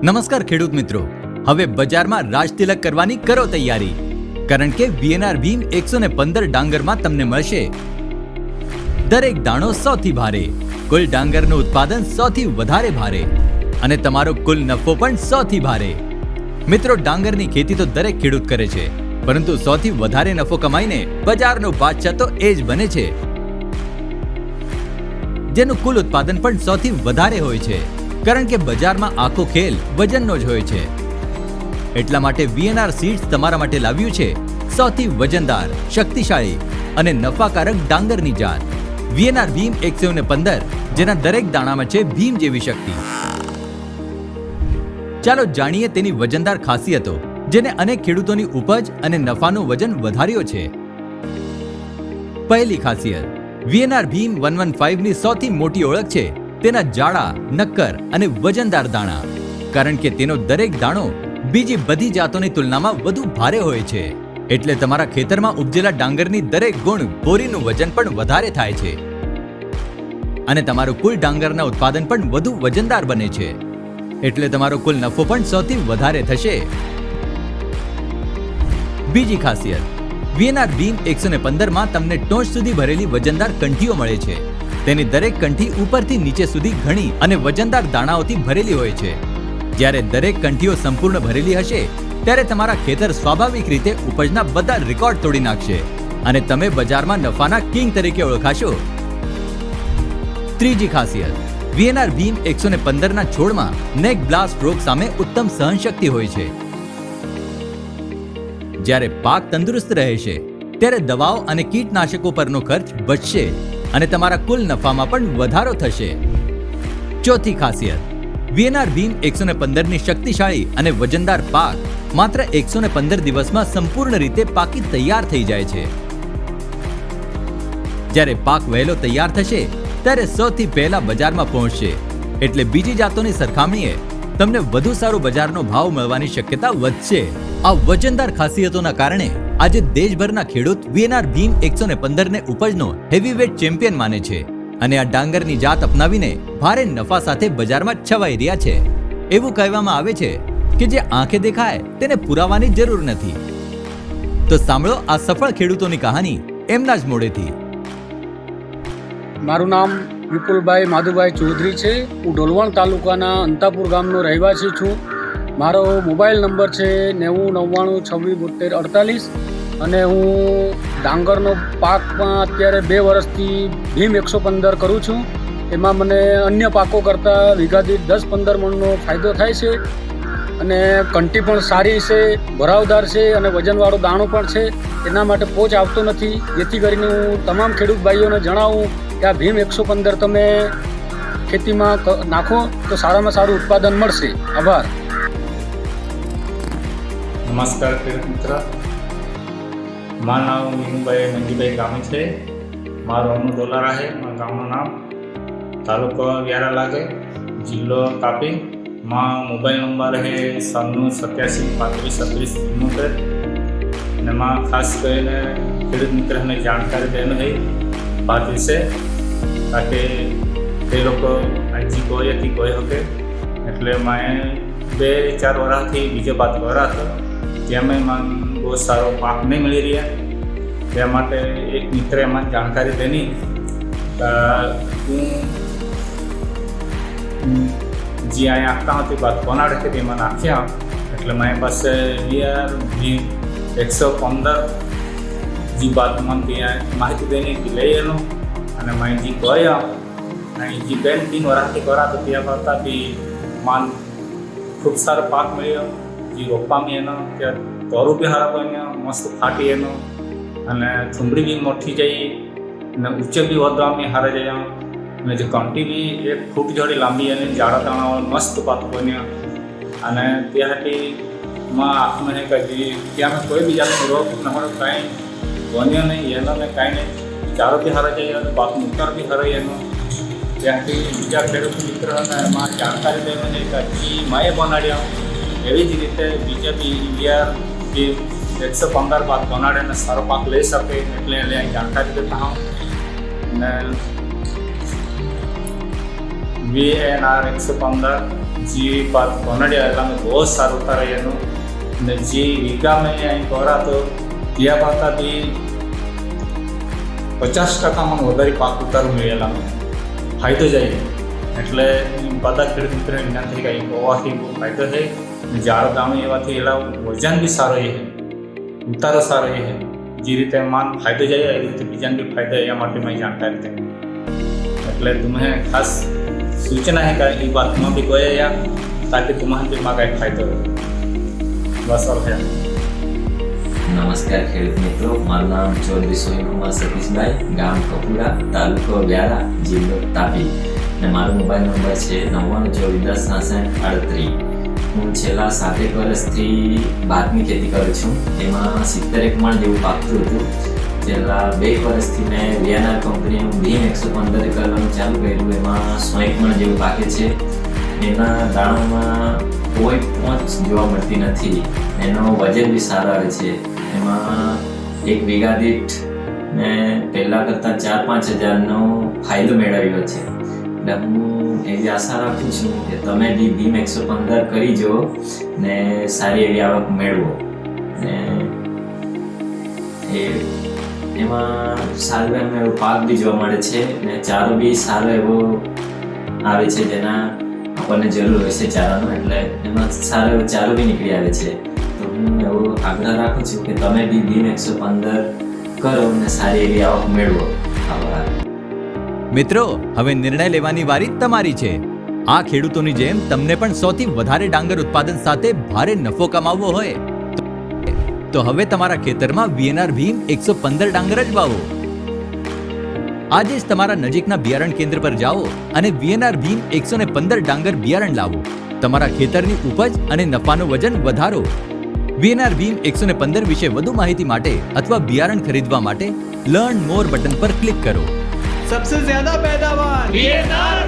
નમસ્કાર ખેડૂત મિત્રો, હવે બજારમાં રાજ તિલક કરવાની કરો તૈયારી, કારણ કે VNR ભીમ 115 ડાંગરમાં તમને મળશે દરેક દાણો સૌથી ભારે, કુલ ડાંગરનું ઉત્પાદન સૌથી વધારે ભારે અને તમારો કુલ નફો પણ સૌથી ભારે. મિત્રો, ડાંગરની ખેતી તો દરેક ખેડૂત કરે છે, પરંતુ સૌથી વધારે નફો કમાઈને બજારનો બાદશાહ તો એ જ બને છે જેનું કુલ ઉત્પાદન પણ સૌથી વધારે હોય છે, કારણ કે બજારમાં આખો ખેલ વજનનો જ હોય છે. એટલા માટે VNR સીડ્સ તમારા માટે લાવ્યું છે સૌથી વજનદાર, શક્તિશાળી અને નફાકારક ડાંગરની જાત VNR ભીમ 115, જેના દરેક દાણામાં છે ભીમ જેવી શક્તિ. ચાલો જાણીએ તેની વજનદાર ખાસિયતો, જેને અનેક ખેડૂતોની ઉપજ અને નફાનું વજન વધાર્યો છે. પહેલી ખાસિયત, VNR ભીમ 115 ની સૌથી મોટી ઓળખ છે તેના જાડા, નક્કર અને વજનદાર દાણા, કારણ કે તેનો દરેક દાણો બીજી બધી જાતોની તુલનામાં વધુ ભારે હોય છે. એટલે તમારા ખેતરમાં ઉપજેલા ડાંગરની દરેક ગુણ બોરીનું વજન પણ વધારે થાય છે અને તમારું કુલ ડાંગરના ઉત્પાદન પણ વધુ વજનદાર બને છે. એટલે તમારો કુલ નફો પણ સૌથી વધારે થશે. બીજી ખાસિયત, VNR ભીમ 115 માં તમને ટોચ સુધી ભરેલી વજનદાર કંઠીઓ મળે છે. તેની દરેક કંઠી ઉપરથી નીચે સુધી ઘણી અને વજનદાર દાણાઓથી ભરેલી હોય છે. જ્યારે દરેક કંઠીઓ સંપૂર્ણ ભરેલી હશે ત્યારે તમારા ખેતર સ્વાભાવિક રીતે ઉપજના બધા રેકોર્ડ તોડી નાખશે અને તમે બજારમાં નફાના કિંગ તરીકે ઓળખાશો. ત્રીજી ખાસિયત, VNR ભીમ 115 ના છોડમાં નેક બ્લાસ્ટ રોગ સામે ઉત્તમ સહનશક્તિ હોય છે. જ્યારે પાક તંદુરસ્ત રહેશે ત્યારે દવાઓ અને કીટનાશકો પરનો ખર્ચ બચશે અને તમારા કુલ નફામાં પણ વધારો થશે. ચોથી ખાસિયત, VNR ભીમ 115 ની શક્તિશાળી અને વજનદાર પાક માત્ર 115 દિવસમાં સંપૂર્ણ રીતે પાકી તૈયાર થઈ જાય છે. જ્યારે પાક વહેલો તૈયાર થશે ત્યારે સૌથી પહેલા બજારમાં પહોંચશે, એટલે બીજી જાતોની સરખામણીએ તમને વધુ સારો બજારનો ભાવ મળવાની શક્યતા વધશે. આ વજનદાર ખાસિયતોના કારણે આજે દેશભરના ખેડૂત VNR ભીમ 115 ને ઉપજનો હેવીવેટ ચેમ્પિયન માને છે અને આ ડાંગરની જાત અપનાવીને ભારે નફા સાથે બજારમાં છવાઈ રહ્યા છે. એવું કહેવામાં આવે છે કે જે આંખે દેખાય તેને પુરાવાની જરૂર નથી. તો સાંભળો આ સફળ ખેડૂતોની કહાની એમના જ મોઢેથી. મારું નામ વિપુલભાઈ માધુભાઈ ચૌધરી છે. હું ડોલવણ તાલુકાના અંતાપુર ગામનો રહેવાસી છું. મારો મોબાઈલ નંબર છે 9099267248 અને હું ડાંગરનો પાકમાં અત્યારે 2 વર્ષથી ભીમ 115 કરું છું. એમાં મને અન્ય પાકો કરતાં વીઘા દીઠ 10-15 મણનો ફાયદો થાય છે અને કંઠી પણ સારી છે, ભરાવદાર છે અને વજનવાળો દાણો પણ છે. એના માટે પોચ આવતો નથી. જેથી કરીને હું તમામ ખેડૂત ભાઈઓને જણાવું કે આ ભીમ 115 તમે ખેતીમાં નાખો તો સારામાં સારું ઉત્પાદન મળશે. આભાર. નમસ્કાર ખેડૂત મિત્ર, મારું નામ મીનુભાઈ મંજીભાઈ ગામી છે. મારું અમુ ડોલારા છે. મારા ગામનું નામ, તાલુકો વ્યારા લાગે, જિલ્લો તાપી. મારો મોબાઈલ નંબર છે 9735353793 અને માં ખાસ કરીને ખેડૂત મિત્રને જાણકારી દેને છે વાત વિશે, તાકે તે લોકો હજી કોઈ શકે. એટલે મેં 2-4 વર્ષથી બીજો બાદ કર્યા હતો, જેમાં મને બહુ સારો પાક નહીં મળી રહ્યા. તે માટે એક મિત્રે મને જાણકારી દેની હું જે અહીંયા આપતા હતી બાદ કોનાડે કે તેમાં નાખ્યા. એટલે મારી પાસે VNR ભીમ 115 જે બાદ મને ત્યાં માહિતી દેની લઈ એનું અને મેં જે ગયા અને જે 2-3 વર્ષથી કર્યા તો ત્યાં કરતાં બી માન ખૂબ સારો પાક મળ્યો. જે રોપવામાં એનો કે તરું બી સારા બન્યા, મસ્ત ફાટી એનો અને થુંબડી બી મોટી જઈ અને ઊંચે બી વધવામાં સારા જયા અને જે કંઠી બી 1 ફૂટ જોડી લાંબી અને જાડા દાણા મસ્ત પાક બન્યા. અને ત્યાંથી આખમાં નહીં કહી ત્યાં કોઈ બી જાતનો રોગ નહોતો, કાંઈ બન્યો નહીં એનો ને કાંઈ નહીં. ચારો બી સારા જઈએ અને પાકનું ઉતાર બી સારો એનો. ત્યાંથી બીજા ખેડૂત મિત્રોને એમાં જાણકારી દેવાની કે હજી માએ બનાડ્યા એવી જ રીતે બીજા બી VNR ભીમ 115 બાદ બનાડે અને સારો પાક લઈ શકે. એટલે એને જાણકારી દેતા હોઉં અને VNR 115 जी बात कोनड़िया में बहुत सारा उतारा येनो ने जी वीघा में आई कोरा तो दिया पाता भी 50% में વધારે પાક ઉતારું મેળેલા ફાયદો જાય એટલે બધા ખેડૂત મિત્ર એનાથી કંઈ હોવાથી બહુ ફાયદો છે ઝાડ ગામે એવાથી એલા વજન બી સારો એ ઉતારો સારો એ જે રીતે માન ફાયદો જાય એ રીતે બીજાને બી ફાયદો એ માટે મેં જાણકારી થઈ એટલે तुम्हें खास सूचना है कि ये बात में भी कोई या ताकि तुम्हारे भी माँ का फायदो बस और है। નમસ્કાર ખેડૂત મિત્રો, મારું નામ ચૌધરી સોહિલકુમાર સતીશભાઈ, ગામ કપુરા, તાલુકો વ્યારા, જિલ્લો તાપી અને મારો મોબાઈલ નંબર છે 9924106638। હું છેલ્લા 7 વર્ષથી ભાતની ખેતી કરું છું। એમાં 70 મણ જેવું પાકતું હતું। છેલ્લા 2 વર્ષથી મેં વીએનઆર કંપનીનું ભીમ 115 કરવાનું ચાલુ કર્યું। એમાં 100 મણ જેવું પાકે છે। એના દાણામાં કોઈ પહોંચ જોવા મળતી નથી। એનો વજન બી સારો આવે છે। એમાં 1 વીઘા દીઠ મેં પહેલાં કરતાં 4-5 હજારનો ફાયદો મેળવ્યો છે। એટલે હું એવી આશા રાખું છું કે તમે બી ભીમ 115 કરી જો ને સારી એવી આવક મેળવો ને એમાં સારું એમ એવો પાક બી જોવા મળે છે ને ચારો બી સારો એવો આવે છે જેના આપણને જરૂર હોય છે ચારાનો। એટલે એમાં સારો એવો ચારો બી નીકળી આવે છે। તો હું એવો આગ્રહ રાખું છું કે તમે બી ભીમ 115 કરો અને સારી એવી આવક મેળવો। આભાર। મિત્રો, હવે નિર્ણય લેવાની વારી તમારી છે। આ ખેડૂતોની જેમ તમને પણ સૌથી વધારે ડાંગર ઉત્પાદન સાથે ભારે નફો કમાવવો હોય તો હવે તમારા ખેતરમાં વીએનઆર ભીમ 115 ડાંગર જ વાવો। આજે જ તમારા નજીકના બિયારણ કેન્દ્ર પર જાઓ અને વીએનઆર ભીમ 115 ડાંગર બિયારણ લાવો। તમારા ખેતરની ઉપજ અને નફાનું વજન વધારો। વીએનઆર ભીમ 115 વિશે વધુ માહિતી માટે અથવા બિયારણ ખરીદવા માટે લર્ન મોર બટન પર ક્લિક કરો। सबसे ज्यादा पैदावार वीएनआर